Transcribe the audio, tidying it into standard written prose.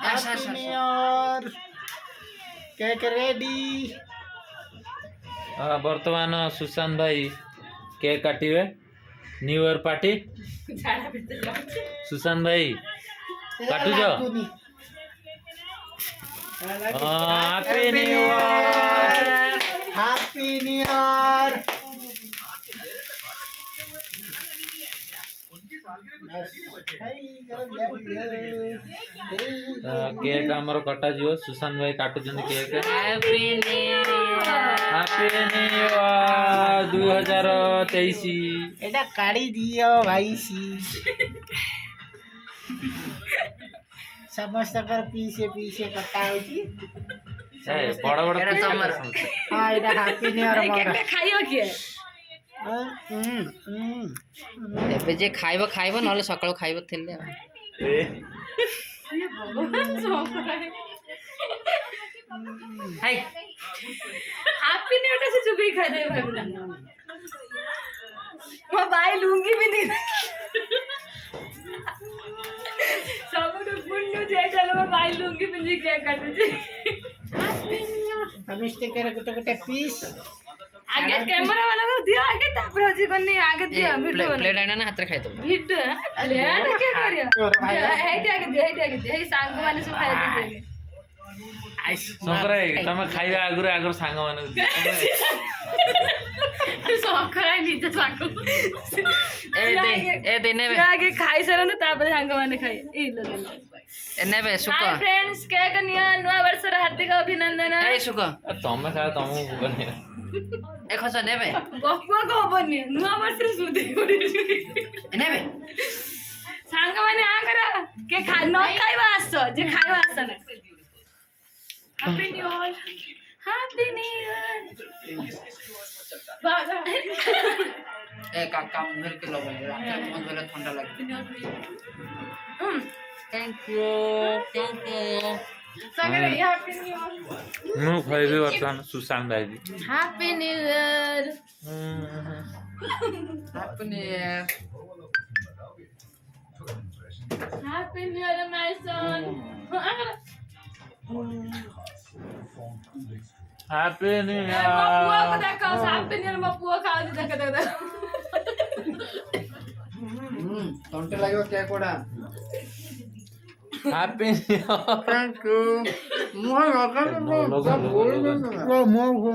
Happy New Year. Cake ready. बर्तमान सुशांत भाई cake काटिवे न्यू ईयर पार्टी। सुशांत भाई काटुज happy new year. Happy new year. Cake हमर कटा जीव सुशांत भाई काटुछन cake. Happy new year. Happy new year 2023। एटा काढ़ी दियो भाई सी समस्त कर पीछे पीछे कटा होची बड़ बड़ एटा तमर हां एटा हैप्पी न्यू ईयर मोर खाइयो के ଏବେ ଯେ ଖାଇବ ଖାଇବ ନହେଲେ ସକାଳୁ ଖାଇବ ଥିଲେ ହାଇ हैप्पी न्यू ईयर से चुपी खाइ दे भाई ମୋ ଭାଇ ଲୁଙ୍ଗି ପିନ୍ଧି ସବୁଠୁ ପୁଣ୍ୟ ଯେ ଚାଲ ମୋ ଭାଇ ଲୁଙ୍ଗି ପିନ୍ଧି କେକ୍ କାଟୁଛି समस्त कर गोटे गोटे पीस आगे कैमरा वाला को दियो आगे तापर होजी कोनी आगे दियो वीडियो प्लेट आना ना हाथ रे खाइ दो वीडियो प्लेट के करियो हेटी आगे दियो हे सांग माने सब खाइ दे संकराई तमे खाइबा आगुर आगुर सांग माने संकराई निज सांग ए दे नेबे आगे खाइ सरन तापर सांग माने खाइ ई लो नेबे सुको हाय फ्रेंड्स केक निया नवा वर्ष र हार्दिक अभिनंदन ए सुको तमे खा तमु बने ए खस नेबे गप्पा को बनी नवा वर्ष र सुदे नेबे सांग माने आ करा के खा न खाइबा आस जे खाइबा आस ना happy new year happy new year ए काका मुहर के लगन बहुत बोले ठंडा लगे thank you Sagar happy new year मु खाइबे वर्तमान सुशांत भाई happy new year happy new year happy new year my son happy new पुआ को ईयर। देखो हैप्पी न्यू ईयर में पुआ खा दे देख तंटे लागो केक कोडा happy new year. Thank you more लगन लगन, लगन, लगन। मोर